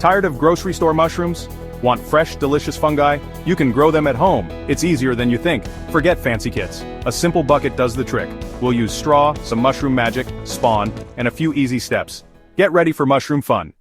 Tired of grocery store mushrooms? Want fresh, delicious fungi? You can grow them at home. It's easier than you think. Forget fancy kits. A simple bucket does the trick. We'll use straw, some mushroom magic, spawn, and a few easy steps. Get ready for mushroom fun.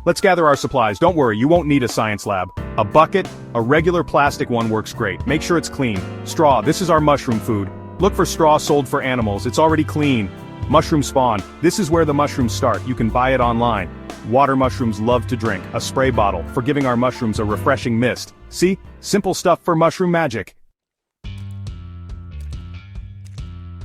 Let's gather our supplies. Don't worry, you won't need a science lab. A bucket, a regular plastic one works great. Make sure it's clean. Straw, this is our mushroom food. Look for straw sold for animals, it's already clean. Mushroom spawn, this is where the mushrooms start, you can buy it online. Water mushrooms love to drink, a spray bottle, for giving our mushrooms a refreshing mist. See? Simple stuff for mushroom magic.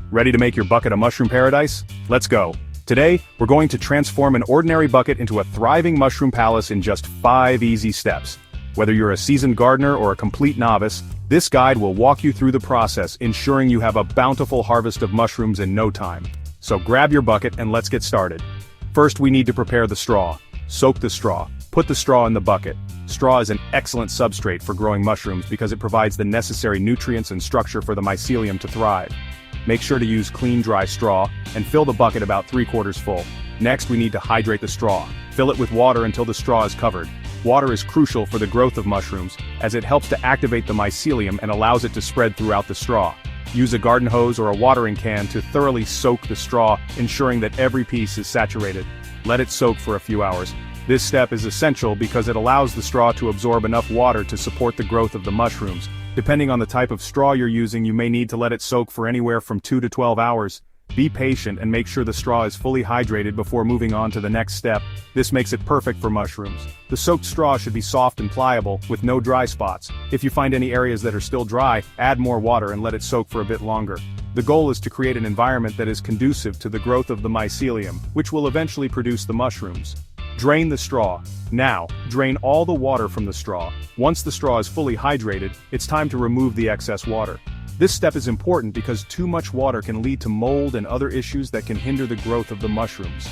Ready to make your bucket a mushroom paradise? Let's go. Today, we're going to transform an ordinary bucket into a thriving mushroom palace in just 5 easy steps. Whether you're a seasoned gardener or a complete novice, this guide will walk you through the process, ensuring you have a bountiful harvest of mushrooms in no time. So grab your bucket and let's get started. First, we need to prepare the straw. Soak the straw. Put the straw in the bucket. Straw is an excellent substrate for growing mushrooms because it provides the necessary nutrients and structure for the mycelium to thrive. Make sure to use clean, dry straw, and fill the bucket about 3/4 full. Next, we need to hydrate the straw. Fill it with water until the straw is covered. Water is crucial for the growth of mushrooms, as it helps to activate the mycelium and allows it to spread throughout the straw. Use a garden hose or a watering can to thoroughly soak the straw, ensuring that every piece is saturated. Let it soak for a few hours. This step is essential because it allows the straw to absorb enough water to support the growth of the mushrooms. Depending on the type of straw you're using, you may need to let it soak for anywhere from 2 to 12 hours. Be patient and make sure the straw is fully hydrated before moving on to the next step. This makes it perfect for mushrooms. The soaked straw should be soft and pliable, with no dry spots. If you find any areas that are still dry, add more water and let it soak for a bit longer. The goal is to create an environment that is conducive to the growth of the mycelium, which will eventually produce the mushrooms. Drain the straw. Now, drain all the water from the straw. Once the straw is fully hydrated, it's time to remove the excess water. This step is important because too much water can lead to mold and other issues that can hinder the growth of the mushrooms.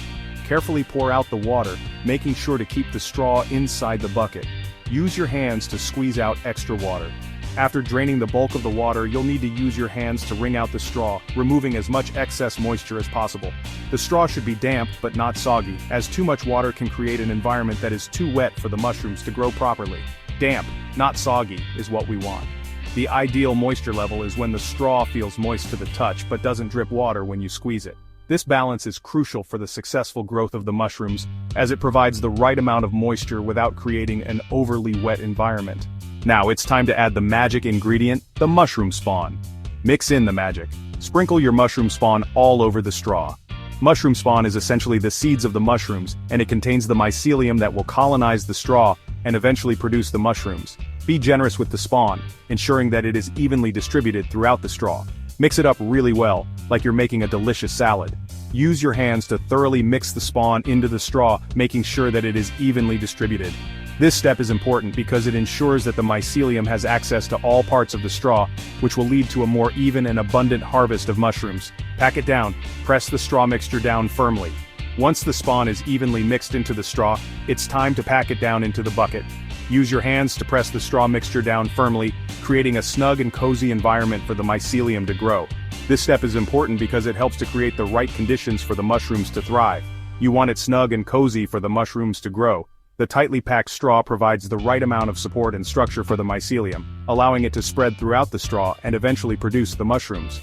Carefully pour out the water, making sure to keep the straw inside the bucket. Use your hands to squeeze out extra water. After draining the bulk of the water, you'll need to use your hands to wring out the straw, removing as much excess moisture as possible. The straw should be damp but not soggy, as too much water can create an environment that is too wet for the mushrooms to grow properly. Damp, not soggy, is what we want. The ideal moisture level is when the straw feels moist to the touch but doesn't drip water when you squeeze it. This balance is crucial for the successful growth of the mushrooms, as it provides the right amount of moisture without creating an overly wet environment. Now it's time to add the magic ingredient, the mushroom spawn. Mix in the magic. Sprinkle your mushroom spawn all over the straw. Mushroom spawn is essentially the seeds of the mushrooms, and it contains the mycelium that will colonize the straw and eventually produce the mushrooms. Be generous with the spawn, ensuring that it is evenly distributed throughout the straw. Mix it up really well, like you're making a delicious salad. Use your hands to thoroughly mix the spawn into the straw, making sure that it is evenly distributed. This step is important because it ensures that the mycelium has access to all parts of the straw, which will lead to a more even and abundant harvest of mushrooms. Pack it down. Press the straw mixture down firmly. Once the spawn is evenly mixed into the straw, it's time to pack it down into the bucket. Use your hands to press the straw mixture down firmly, creating a snug and cozy environment for the mycelium to grow. This step is important because it helps to create the right conditions for the mushrooms to thrive. You want it snug and cozy for the mushrooms to grow. The tightly packed straw provides the right amount of support and structure for the mycelium, allowing it to spread throughout the straw and eventually produce the mushrooms.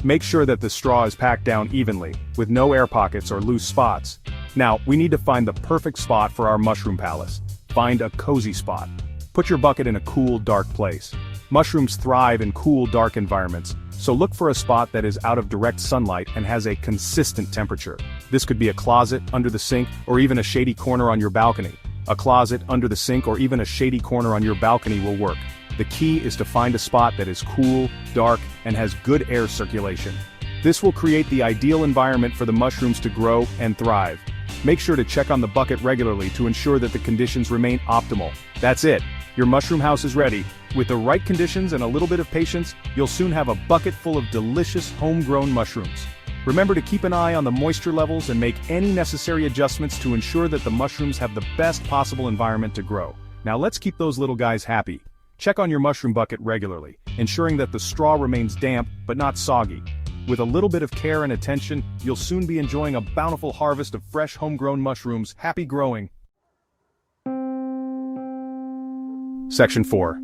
Make sure that the straw is packed down evenly, with no air pockets or loose spots. Now, we need to find the perfect spot for our mushroom palace. Find a cozy spot. Put your bucket in a cool, dark place. Mushrooms thrive in cool, dark environments, so look for a spot that is out of direct sunlight and has a consistent temperature. This could be a closet, under the sink, or even a shady corner on your balcony. A closet, under the sink, or even a shady corner on your balcony will work. The key is to find a spot that is cool, dark, and has good air circulation. This will create the ideal environment for the mushrooms to grow and thrive. Make sure to check on the bucket regularly to ensure that the conditions remain optimal. That's it. Your mushroom house is ready. With the right conditions and a little bit of patience, you'll soon have a bucket full of delicious homegrown mushrooms. Remember to keep an eye on the moisture levels and make any necessary adjustments to ensure that the mushrooms have the best possible environment to grow. Now let's keep those little guys happy. Check on your mushroom bucket regularly, ensuring that the straw remains damp but not soggy. With a little bit of care and attention, you'll soon be enjoying a bountiful harvest of fresh homegrown mushrooms. Happy growing! Section 4.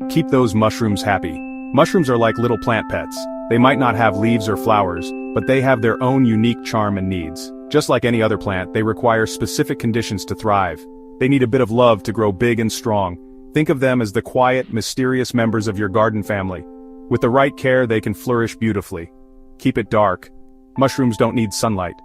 Keep those mushrooms happy. Mushrooms are like little plant pets. They might not have leaves or flowers, but they have their own unique charm and needs. Just like any other plant, they require specific conditions to thrive. They need a bit of love to grow big and strong. Think of them as the quiet, mysterious members of your garden family. With the right care, they can flourish beautifully. Keep it dark. Mushrooms don't need sunlight.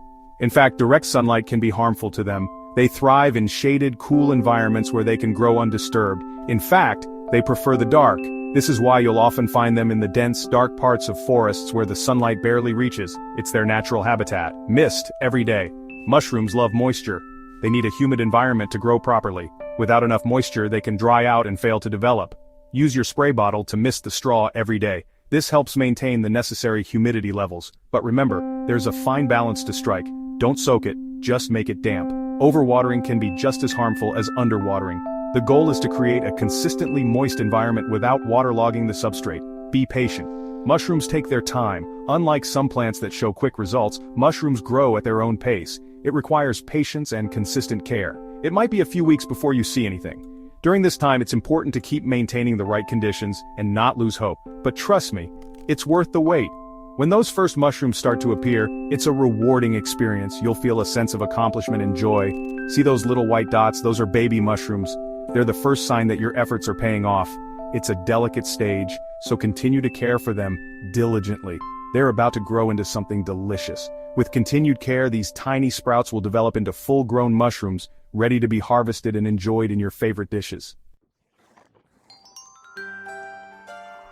In fact, direct sunlight can be harmful to them. They thrive in shaded, cool environments where they can grow undisturbed. In fact, they prefer the dark. This is why you'll often find them in the dense, dark parts of forests where the sunlight barely reaches. It's their natural habitat. Mist every day. Mushrooms love moisture. They need a humid environment to grow properly. Without enough moisture, they can dry out and fail to develop. Use your spray bottle to mist the straw every day. This helps maintain the necessary humidity levels. But remember, there's a fine balance to strike. Don't soak it, just make it damp. Overwatering can be just as harmful as underwatering. The goal is to create a consistently moist environment without waterlogging the substrate. Be patient. Mushrooms take their time. Unlike some plants that show quick results, mushrooms grow at their own pace. It requires patience and consistent care. It might be a few weeks before you see anything. During this time, it's important to keep maintaining the right conditions and not lose hope. But trust me, it's worth the wait. When those first mushrooms start to appear, it's a rewarding experience. You'll feel a sense of accomplishment and joy. See those little white dots? Those are baby mushrooms. They're the first sign that your efforts are paying off. It's a delicate stage, so continue to care for them diligently. They're about to grow into something delicious. With continued care, these tiny sprouts will develop into full-grown mushrooms, ready to be harvested and enjoyed in your favorite dishes.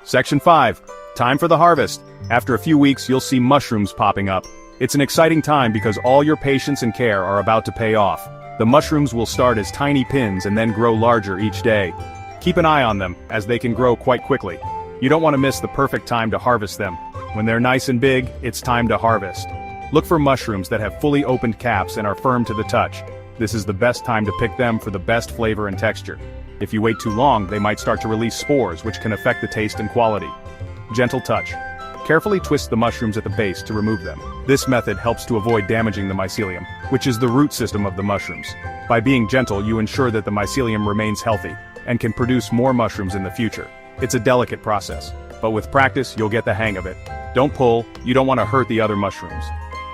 Section 5. Time for the harvest. After a few weeks, you'll see mushrooms popping up. It's an exciting time because all your patience and care are about to pay off. The mushrooms will start as tiny pins and then grow larger each day. Keep an eye on them, as they can grow quite quickly. You don't want to miss the perfect time to harvest them. When they're nice and big, it's time to harvest. Look for mushrooms that have fully opened caps and are firm to the touch. This is the best time to pick them for the best flavor and texture. If you wait too long, they might start to release spores, which can affect the taste and quality. Gentle touch. Carefully twist the mushrooms at the base to remove them. This method helps to avoid damaging the mycelium, which is the root system of the mushrooms. By being gentle, you ensure that the mycelium remains healthy and can produce more mushrooms in the future. It's a delicate process, but with practice, you'll get the hang of it. Don't pull, you don't want to hurt the other mushrooms.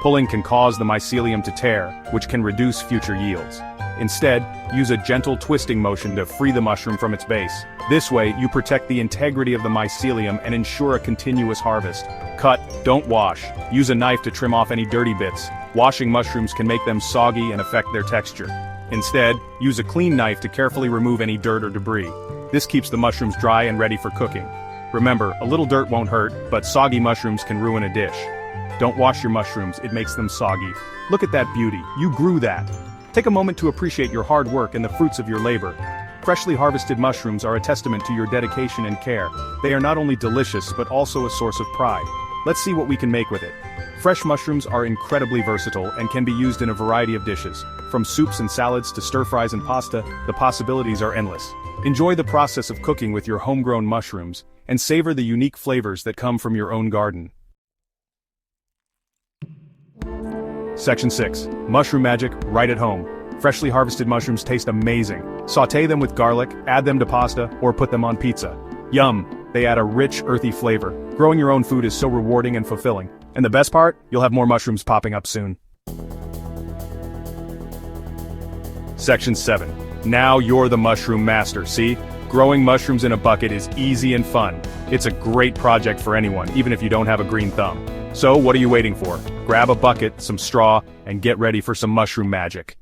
Pulling can cause the mycelium to tear, which can reduce future yields. Instead, use a gentle twisting motion to free the mushroom from its base. This way, you protect the integrity of the mycelium and ensure a continuous harvest. Cut, don't wash. Use a knife to trim off any dirty bits. Washing mushrooms can make them soggy and affect their texture. Instead, use a clean knife to carefully remove any dirt or debris. This keeps the mushrooms dry and ready for cooking. Remember, a little dirt won't hurt, but soggy mushrooms can ruin a dish. Don't wash your mushrooms, it makes them soggy. Look at that beauty, you grew that. Take a moment to appreciate your hard work and the fruits of your labor. Freshly harvested mushrooms are a testament to your dedication and care. They are not only delicious, but also a source of pride. Let's see what we can make with it. Fresh mushrooms are incredibly versatile and can be used in a variety of dishes. From soups and salads to stir-fries and pasta, the possibilities are endless. Enjoy the process of cooking with your homegrown mushrooms, and savor the unique flavors that come from your own garden. Section 6. Mushroom magic, right at home. Freshly harvested mushrooms taste amazing. Sauté them with garlic, add them to pasta, or put them on pizza. Yum! They add a rich, earthy flavor. Growing your own food is so rewarding and fulfilling. And the best part? You'll have more mushrooms popping up soon. Section 7. Now you're the mushroom master, see? Growing mushrooms in a bucket is easy and fun. It's a great project for anyone, even if you don't have a green thumb. So what are you waiting for? Grab a bucket, some straw, and get ready for some mushroom magic.